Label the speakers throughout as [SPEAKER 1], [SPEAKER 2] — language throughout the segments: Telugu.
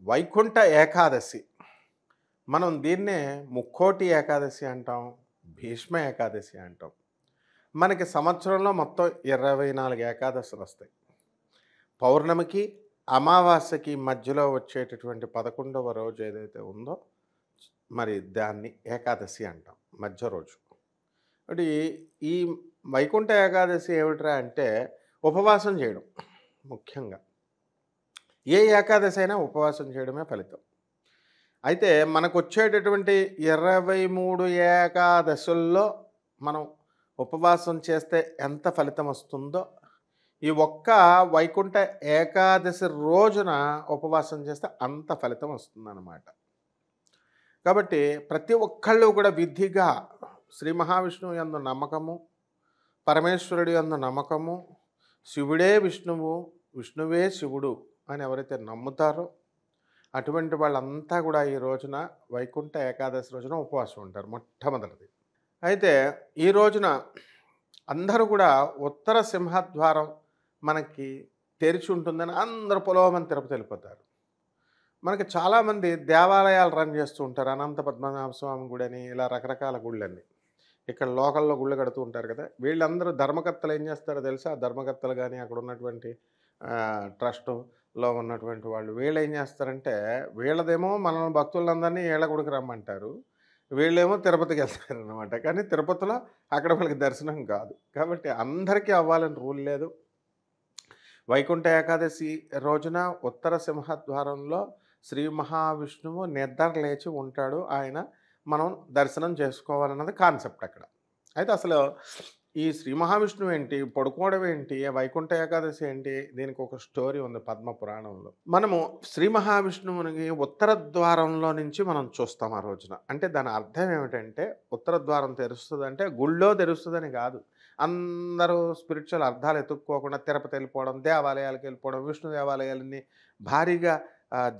[SPEAKER 1] వైకుంఠ ఏకాదశి. మనం దీన్నే ముక్కోటి ఏకాదశి అంటాం. భీష్మ ఏకాదశి అంటాం. మనకి సంవత్సరంలో మొత్తం 24 ఏకాదశులొస్తాయి. పౌర్ణమికి, అమావాస్యకి మధ్యలో వచ్చేటటువంటి 11వ రోజు ఏదైతే ఉందో, మరి దాన్ని ఏకాదశి అంటాం. మధ్య రోజు. అంటే ఈ వైకుంఠ ఏకాదశి ఏమిట్రా అంటే ఉపవాసం చేయడం ముఖ్యంగా. ఏ ఏకాదశి అయినా ఉపవాసం చేయడమే ఫలితం. అయితే మనకొచ్చేటటువంటి 23 ఏకాదశుల్లో మనం ఉపవాసం చేస్తే ఎంత ఫలితం వస్తుందో, ఈ ఒక్క వైకుంఠ ఏకాదశి రోజున ఉపవాసం చేస్తే అంత ఫలితం వస్తుందన్నమాట. కాబట్టి ప్రతి ఒక్కళ్ళు కూడా విధిగా శ్రీ మహావిష్ణువు యందు నమ్మకము, పరమేశ్వరుడి యందు నమ్మకము, శివుడే విష్ణువు, విష్ణువే శివుడు అని ఎవరైతే నమ్ముతారో అటువంటి వాళ్ళంతా కూడా ఈ రోజున వైకుంఠ ఏకాదశి రోజున ఉపవాసం ఉంటారు మొట్టమొదటిది. అయితే ఈ రోజున అందరూ కూడా ఉత్తర సింహద్వారం మనకి తెరిచి ఉంటుందని అందరూ పొలోమని తిరుపతి వెళ్ళిపోతారు. మనకి చాలామంది దేవాలయాలు రన్ చేస్తూ ఉంటారు. అనంత పద్మనాభ స్వామి గుడి అని ఇలా రకరకాల గుళ్ళన్నీ. ఇక్కడ లోకల్‌లో గుళ్ళు కడుతూ ఉంటారు కదా! వీళ్ళందరూ ధర్మకర్తలు ఏం చేస్తారో తెలుసా? ధర్మకర్తలు గాని, అక్కడ ఉన్నటువంటి ట్రస్టులో ఉన్నటువంటి వాళ్ళు వీళ్ళేం చేస్తారంటే, వీళ్ళదేమో మనల్ని భక్తులందరినీ ఈళ్ళ గుడికి రమ్మంటారు. వీళ్ళేమో తిరుపతికెళ్తారనమాట. కానీ తిరుపతిలో అక్కడ వాళ్ళకి దర్శనం కాదు. కాబట్టి అందరికీ అవ్వాలని రూల్ లేదు. వైకుంఠ ఏకాదశి రోజున ఉత్తర సింహద్వారంలో శ్రీ మహావిష్ణువు నిద్ర లేచి ఉంటాడు. ఆయన మనం దర్శనం చేసుకోవాలన్నది కాన్సెప్ట్ అక్కడ. అయితే అసలు ఈ శ్రీ మహావిష్ణువు ఏంటి? పడుకోవడం ఏంటి? వైకుంఠ ఏకాదశి ఏంటి? దీనికి ఒక స్టోరీ ఉంది పద్మ పురాణంలో. మనము శ్రీ మహావిష్ణువునికి ఉత్తర ద్వారంలో నుంచి మనం చూస్తాం ఆ రోజున. అంటే దాని అర్థం ఏమిటంటే ఉత్తర ద్వారం తెరుస్తదంటే గుళ్ళో తెరుస్తదని కాదు. అందరూ స్పిరిచువల్ అర్థాలు ఎతుక్కోకుండా తిరుపతి వెళ్ళిపోవడం, దేవాలయాలకు వెళ్ళిపోవడం, విష్ణు దేవాలయాలన్నీ భారీగా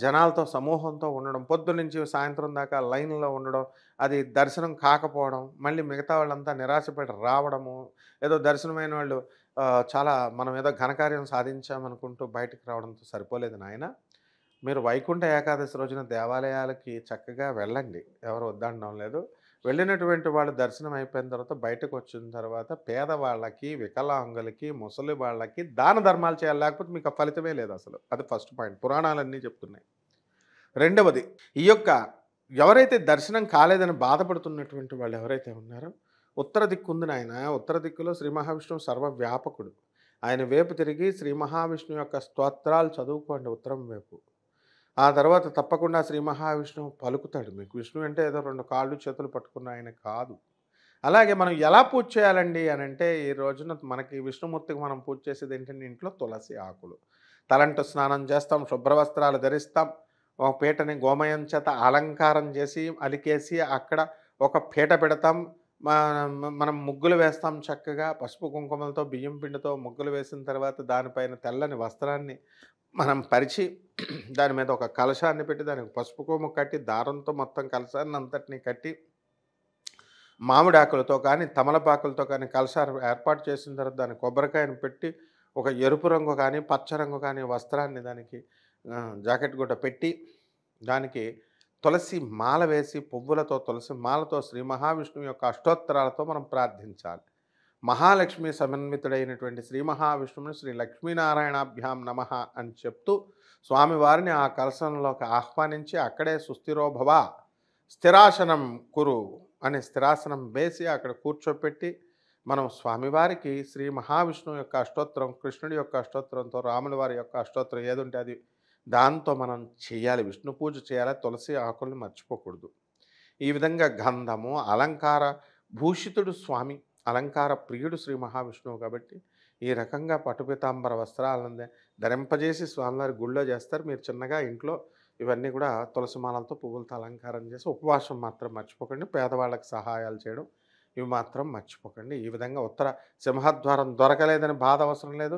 [SPEAKER 1] జనాలతో సమూహంతో ఉండడం, పొద్దున్నుంచి సాయంత్రం దాకా లైన్‌లో ఉండడం, అది దర్శనం కాకపోవడం, మళ్ళీ మిగతా వాళ్ళంతా నిరాశపడి రావడము, ఏదో దర్శనమైన వాళ్ళు చాలా మనం ఏదో ఘనకార్యం సాధించామనుకుంటూ బయటికి రావడంతో సరిపోలేదు నాయన. మీరు వైకుంఠ ఏకాదశి రోజున దేవాలయాలకి చక్కగా వెళ్ళండి. ఎవరు వద్దనడం లేదు. వెళ్ళినటువంటి వాళ్ళు దర్శనం అయిపోయిన తర్వాత బయటకొచ్చిన తర్వాత పేదవాళ్ళకి, వికలాంగులకి, ముసలి వాళ్ళకి దాన ధర్మాలు చేయాలి. లేకపోతే మీకు ఆ ఫలితమే లేదసలు. అది ఫస్ట్ పాయింట్. పురాణాలన్నీ చెప్తున్నాయి. రెండవది ఈ యొక్క ఎవరైతే దర్శనం కాలేదని బాధపడుతున్నటువంటి వాళ్ళు ఎవరైతే ఉన్నారో, ఉత్తర దిక్కుంది నాయన. ఉత్తర దిక్కులో శ్రీ మహావిష్ణువు సర్వవ్యాపకుడు. ఆయన వైపు తిరిగి శ్రీ మహావిష్ణువు యొక్క స్తోత్రాలు చదువుకోండి ఉత్తరం వైపు. ఆ తర్వాత తప్పకుండా శ్రీ మహావిష్ణువు పలుకుతాడు మీకు. విష్ణువు అంటే ఏదో 2 కాళ్ళు, చేతులు పట్టుకున్న ఆయన కాదు. అలాగే మనం ఎలా పూజ చేయాలండి అనంటే, ఈ రోజున మనకి విష్ణుమూర్తికి మనం పూజ చేసేది ఏంటంటే ఇంట్లో తులసి ఆకులు. తలంటు స్నానం చేస్తాం, శుభ్రవస్త్రాలు ధరిస్తాం. ఒక పీటని గోమయం చేత అలంకారం చేసి, అలికేసి అక్కడ ఒక పీట పెడతాం. మనం ముగ్గులు వేస్తాం చక్కగా. పసుపు కుంకుమలతో, బియ్యం పిండితో ముగ్గులు వేసిన తర్వాత దానిపైన తెల్లని వస్త్రాన్ని మనం పరిచి దాని మీద ఒక కలశాన్ని పెట్టి దానికి పసుపు కొమ్ము కట్టి దారంతో మొత్తం కలశాన్ని అంతటిని కట్టి మామిడాకులతో కానీ తమలపాకులతో కానీ కలశాలు ఏర్పాటు చేసిన తర్వాత దాని కొబ్బరికాయను పెట్టి ఒక ఎరుపు రంగు కానీ పచ్చ రంగు కానీ వస్త్రాన్ని దానికి జాకెట్ గుడ్డ పెట్టి దానికి తులసి మాల వేసి పువ్వులతో తులసి మాలతో శ్రీ మహావిష్ణువు యొక్క అష్టోత్తరాలతో మనం ప్రార్థించాలి. మహాలక్ష్మి సమన్వితుడైనటువంటి శ్రీ మహావిష్ణువుని శ్రీ లక్ష్మీనారాయణాభ్యాం నమః అని చెప్తూ స్వామివారిని ఆ కలశంలోకి ఆహ్వానించి అక్కడే సుస్థిరోభవ స్థిరాసనం కురు అని స్థిరాసనం వేసి అక్కడ కూర్చోపెట్టి మనం స్వామివారికి శ్రీ మహావిష్ణువు యొక్క అష్టోత్తరం, కృష్ణుడి యొక్క అష్టోత్తరంతో, రాముల వారి యొక్క అష్టోత్తరం ఏదుంటే అది దాంతో మనం చేయాలి. విష్ణు పూజ చేయాలి. తులసి ఆకుల్ని మర్చిపోకూడదు. ఈ విధంగా గంధము అలంకార భూషితుడు స్వామి, అలంకార ప్రియుడు శ్రీ మహావిష్ణువు కాబట్టి ఈ రకంగా పట్టుపీతాంబర వస్త్రాలను ధరింపజేసి స్వామివారి గుళ్ళో చేస్తారు. మీరు చిన్నగా ఇంట్లో ఇవన్నీ కూడా తులసిమాలతో పువ్వులతో అలంకారం చేసి ఉపవాసం మాత్రం మర్చిపోకండి. పేదవాళ్ళకి సహాయాలు చేయడం ఇవి మాత్రం మర్చిపోకండి. ఈ విధంగా ఉత్తర సింహద్వారం దొరకలేదని బాధ అవసరం లేదు.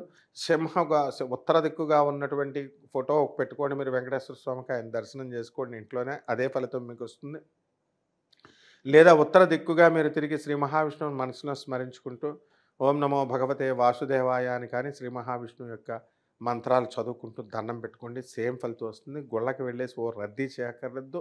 [SPEAKER 1] ఉత్తర దిక్కుగా ఉన్నటువంటి ఫోటో పెట్టుకోండి. మీరు వెంకటేశ్వర స్వామికి ఆయన దర్శనం చేసుకోండి ఇంట్లోనే. అదే ఫలితం మీకు వస్తుంది. లేదా ఉత్తర దిక్కుగా మీరు తిరిగి శ్రీ మహావిష్ణువుని మనసులో స్మరించుకుంటూ ఓం నమో భగవతే వాసుదేవాయ అని కానీ శ్రీ మహావిష్ణువు యొక్క మంత్రాలు చదువుకుంటూ దండం పెట్టుకోండి, సేమ్ ఫలితం వస్తుంది. గుళ్ళకి వెళ్ళేసి ఓ రద్దీ చేయక్కర్లేదు.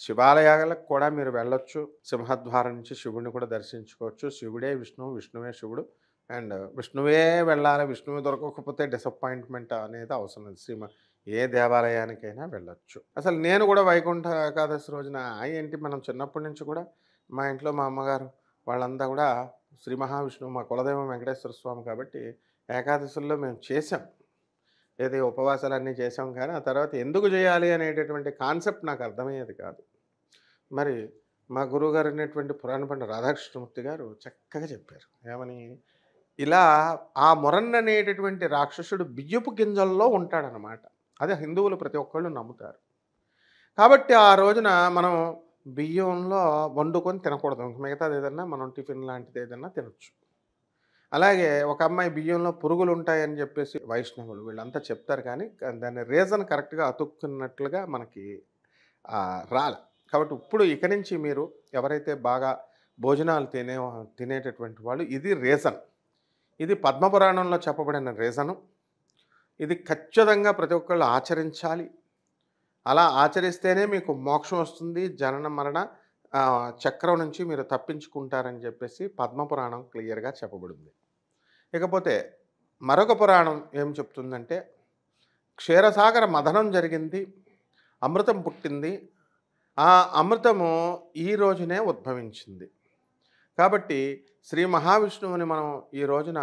[SPEAKER 1] శివాలయాలకు కూడా మీరు వెళ్ళొచ్చు. సింహద్వారం నుంచి శివుడిని కూడా దర్శించుకోవచ్చు. శివుడే విష్ణువు, విష్ణువే శివుడు. అండ్ విష్ణువే వెళ్ళాలి, విష్ణువు దొరకకపోతే డిసప్పాయింట్మెంట్ అనేది అవసరం లేదు. ఏ దేవాలయానికైనా వెళ్ళొచ్చు. అసలు నేను కూడా వైకుంఠ ఏకాదశి రోజున ఏంటి, మనం చిన్నప్పటి నుంచి కూడా మా ఇంట్లో మా అమ్మగారు వాళ్ళంతా కూడా శ్రీ మహావిష్ణువు మా కులదైవం వెంకటేశ్వర స్వామి కాబట్టి ఏకాదశుల్లో మేము చేసాం. ఏది ఉపవాసాలన్నీ చేసాం, కానీ ఆ తర్వాత ఎందుకు చేయాలి అనేటటువంటి కాన్సెప్ట్ నాకు అర్థమయ్యేది కాదు. మరి మా గురువుగారు అయినటువంటి పురాణ పండిత రాధాకృష్ణమూర్తి గారు చక్కగా చెప్పారు. ఏమని, ఇలా ఆ మురన్ అనేటటువంటి రాక్షసుడు బియ్యపు గింజల్లో ఉంటాడనమాట. అదే హిందువులు ప్రతి ఒక్కళ్ళు నమ్ముతారు. కాబట్టి ఆ రోజున మనం బియ్యంలో వండుకొని తినకూడదు. మిగతాది ఏదన్నా మనం టిఫిన్ లాంటిది ఏదన్నా తినొచ్చు. అలాగే ఒక అమ్మాయి బియ్యంలో పురుగులు ఉంటాయని చెప్పేసి వైష్ణవులు వీళ్ళంతా చెప్తారు, కానీ దాని రీజన్ కరెక్ట్గా అతుక్కున్నట్లుగా మనకి రాలే. కాబట్టి ఇప్పుడు ఇక నుంచి మీరు ఎవరైతే బాగా భోజనాలు తినేటటువంటి వాళ్ళు, ఇది రీజన్, ఇది పద్మపురాణంలో చెప్పబడిన రీజను. ఇది ఖచ్చితంగా ప్రతి ఒక్కళ్ళు ఆచరించాలి. అలా ఆచరిస్తేనే మీకు మోక్షం వస్తుంది, జనన మరణ చక్రం నుంచి మీరు తప్పించుకుంటారని చెప్పేసి పద్మపురాణం క్లియర్గా చెప్పబడింది. ఇకపోతే మరొక పురాణం ఏం చెప్తుందంటే, క్షీరసాగర మథనం జరిగింది, అమృతం పుట్టింది, ఆ అమృతము ఈ రోజునే ఉద్భవించింది. కాబట్టి శ్రీ మహావిష్ణువుని మనం ఈ రోజున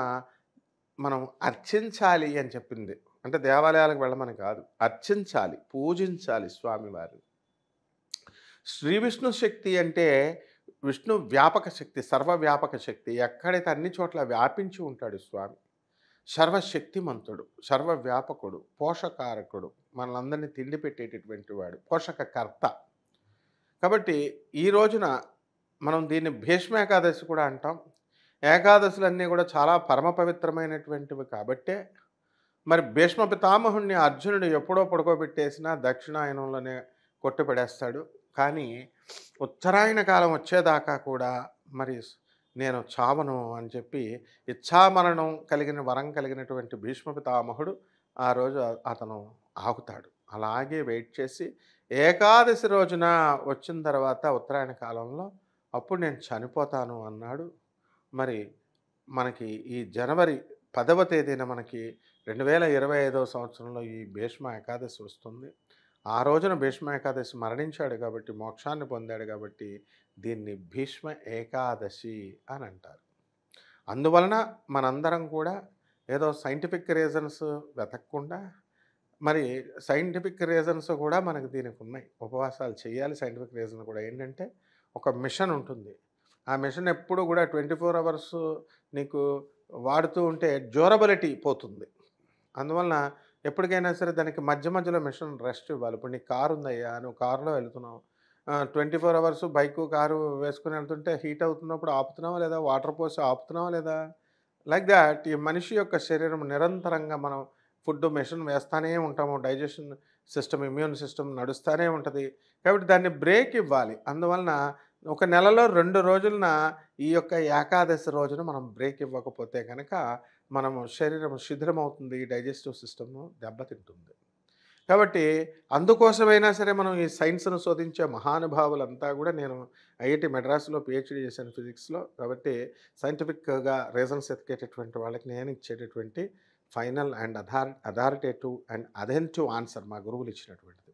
[SPEAKER 1] మనం అర్చించాలి అని చెప్పింది. అంటే దేవాలయాలకు వెళ్ళమని కాదు, అర్చించాలి, పూజించాలి స్వామివారిని. శ్రీ విష్ణు శక్తి అంటే విష్ణు వ్యాపక శక్తి, సర్వవ్యాపక శక్తి. ఎక్కడైతే అన్ని చోట్ల వ్యాపించి ఉంటాడు స్వామి. సర్వశక్తిమంతుడు, సర్వవ్యాపకుడు, పోషకారకుడు, మనలందరినీ తిండి పెట్టేటటువంటి వాడు, పోషకకర్త. కాబట్టి ఈ రోజున మనం దీన్ని భీష్మ ఏకాదశి కూడా అంటాం. ఏకాదశులన్నీ కూడా చాలా పరమ పవిత్రమైనటువంటివి కాబట్టే మరి భీష్మ పితామహుణ్ణి అర్జునుడు ఎప్పుడో పడుకోబెట్టేసినా దక్షిణాయనంలోనే కొట్టుపడేస్తాడు. కానీ ఉత్తరాయణ కాలం వచ్చేదాకా కూడా మరి నేను చావను అని చెప్పి ఇచ్ఛామరణం కలిగిన వరం కలిగినటువంటి భీష్మ పితామహుడు ఆ రోజు అతను ఆగుతాడు. అలాగే వెయిట్ చేసి ఏకాదశి రోజున వచ్చిన తర్వాత ఉత్తరాయణ కాలంలో అప్పుడు నేను చనిపోతాను అన్నాడు. మరి మనకి ఈ జనవరి 10వ తేదీన మనకి 2025వ సంవత్సరంలో ఈ భీష్మ ఏకాదశి వస్తుంది. ఆ రోజున భీష్మ ఏకాదశి మరణించాడు కాబట్టి, మోక్షాన్ని పొందాడు కాబట్టి దీన్ని భీష్మ ఏకాదశి అని అంటారు. అందువలన మనందరం కూడా ఏదో సైంటిఫిక్ రీజన్స్ వెతకకుండా, మరి సైంటిఫిక్ రీజన్స్ కూడా మనకు దీనికి ఉన్నాయి. ఉపవాసాలు చేయాలి. సైంటిఫిక్ రీజన్ కూడా ఏంటంటే, ఒక మిషన్ ఉంటుంది. ఆ మిషన్ ఎప్పుడు కూడా 24 అవర్స్ నీకు వాడుతూ ఉంటే డ్యూరబిలిటీ పోతుంది. అందువలన ఎప్పటికైనా సరే దానికి మధ్య మధ్యలో మిషన్ రెస్ట్ ఇవ్వాలి. ఇప్పుడు నీకు కారు ఉందయ్యా, నువ్వు కారులో వెళ్తున్నావు, 24 అవర్స్ బైకు కారు వేసుకుని వెళ్తుంటే హీట్ అవుతున్నప్పుడు ఆపుతున్నావా లేదా, వాటర్ పోసి ఆపుతున్నావా లేదా, లైక్ దాట్ ఈ మనిషి యొక్క శరీరం నిరంతరంగా మనం ఫుడ్ మెషిన్ వేస్తూనే ఉంటాము. డైజెషన్ సిస్టమ్, ఇమ్యూన్ సిస్టమ్ నడుస్తూనే ఉంటుంది. కాబట్టి దాన్ని బ్రేక్ ఇవ్వాలి. అందువలన ఒక నెలలో 2 రోజులన ఈ యొక్క ఏకాదశి రోజున మనం బ్రేక్ ఇవ్వకపోతే కనుక మనము శరీరం శిథిలమవుతుంది, డైజెస్టివ్ సిస్టమ్ దెబ్బతింటుంది. కాబట్టి అందుకోసమైనా సరే మనం ఈ సైన్స్ను శోధించే మహానుభావులంతా కూడా, నేను ఐఐటి మెడ్రాస్లో పిహెచ్డి చేశాను ఫిజిక్స్లో, కాబట్టి సైంటిఫిక్గా రీజన్స్ ఎతికేటటువంటి వాళ్ళకి నేను ఇచ్చేటటువంటి final and authoritative and authentic answer మా గురువులు ఇచ్చినటువంటిది.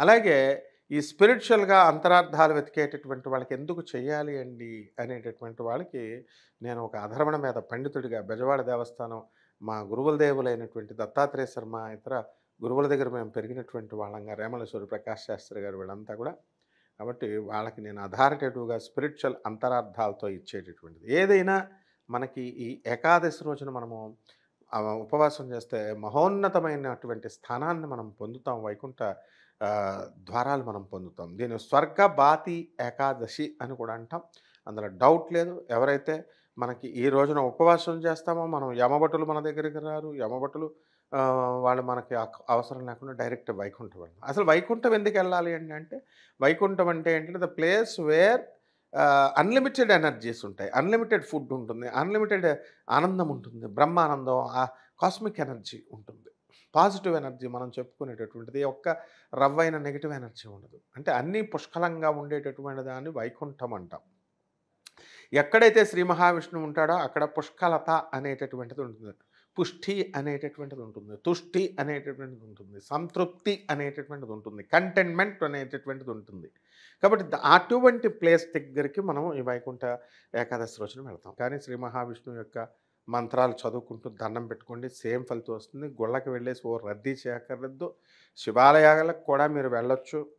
[SPEAKER 1] అలాగే ఈ స్పిరిచువల్గా అంతరార్థాలు వెతికేటటువంటి వాళ్ళకి ఎందుకు చేయాలి అండి అనేటటువంటి వాళ్ళకి నేను ఒక అధర్వణ మీద పండితుడిగా బెజవాడ దేవస్థానం మా గురువుల దేవులైనటువంటి దత్తాత్రేయ శర్మ ఇతర గురువుల దగ్గర మేము పెరిగినటువంటి వాళ్ళంగా, రేమల సూర్యప్రకాష్ శాస్త్రి గారు వీళ్ళంతా కూడా. కాబట్టి వాళ్ళకి నేను అథారిటేటివ్గా స్పిరిచువల్ అంతరార్థాలతో ఇచ్చేటటువంటిది. ఏదైనా మనకి ఈ ఏకాదశి రోజున మనము ఉపవాసం చేస్తే మహోన్నతమైనటువంటి స్థానాన్ని మనం పొందుతాం. వైకుంఠ ద్వారాలు మనం పొందుతాం. దీన్ని స్వర్గ బాతి ఏకాదశి అని కూడా అంటాం. అందులో డౌట్ లేదు. ఎవరైతే మనకి ఈ రోజున ఉపవాసం చేస్తామో, మనం యమభటులు మన దగ్గరికి రారు. యమభటులు వాళ్ళు మనకి అవసరం లేకుండా డైరెక్ట్ వైకుంఠం వెళ్తాం. అసలు వైకుంఠం ఎందుకు వెళ్ళాలి అంటే, వైకుంఠం అంటే ఏంటంటే the place where unlimited energies ఉంటాయి, అన్లిమిటెడ్ ఫుడ్ ఉంటుంది, అన్లిమిటెడ్ ఆనందం ఉంటుంది, బ్రహ్మానందం, కాస్మిక్ ఎనర్జీ ఉంటుంది. పాజిటివ్ ఎనర్జీ మనం చెప్పుకునేటటువంటిది ఒక్క రవ్వైన నెగిటివ్ ఎనర్జీ ఉండదు. అంటే అన్నీ పుష్కలంగా ఉండేటటువంటి దాన్ని వైకుంఠం అంటాం. ఎక్కడైతే శ్రీ మహావిష్ణువు ఉంటాడో అక్కడ పుష్కలత అనేటటువంటిది ఉంటుంది. పుష్టి అనేటటువంటిది ఉంటుంది. తుష్టి అనేటటువంటిది ఉంటుంది. సంతృప్తి అనేటటువంటిది ఉంటుంది. కంటెంట్‌మెంట్ అనేటటువంటిది ఉంటుంది. కాబట్టి అటువంటి ప్లేస్ దగ్గరికి మనం ఈ వైకుంఠ ఏకాదశి రోజున వెళ్తాం. కానీ శ్రీ మహావిష్ణువు యొక్క మంత్రాలు చదువుకుంటూ దండం పెట్టుకోండి. సేమ్ ఫలితం వస్తుంది. గుళ్ళకి వెళ్ళేసి ఓ రద్దీ చేయక్కర్లేదు. శివాలయాలకు కూడా మీరు వెళ్ళొచ్చు.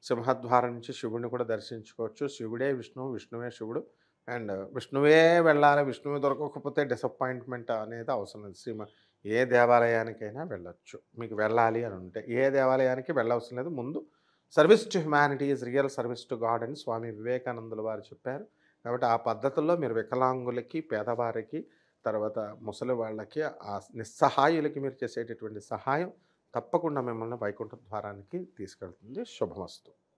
[SPEAKER 1] సింహద్వారం నుంచి శివుడిని కూడా దర్శించుకోవచ్చు. శివుడే విష్ణువు, విష్ణువే శివుడు. అండ్ విష్ణువే వెళ్ళాలి. విష్ణువు దొరకకపోతే డిసప్పాయింట్మెంట్ అనేది అవసరం లేదు. ఏ దేవాలయానికైనా వెళ్ళొచ్చు. మీకు వెళ్ళాలి అని ఉంటే. ఏ దేవాలయానికి వెళ్ళవసరం లేదు. ముందు service to humanity is real service to God అని స్వామి వివేకానందుల వారు చెప్పారు. కాబట్టి ఆ పద్ధతుల్లో మీరు వికలాంగులకి, పేదవారికి, తర్వాత ముసలి వాళ్ళకి, ఆ నిస్సహాయులకి మీరు చేసేటటువంటి సహాయం తప్పకుండా మిమ్మల్ని వైకుంఠ ద్వారానికి తీసుకెళ్తుంది. శుభమస్తు.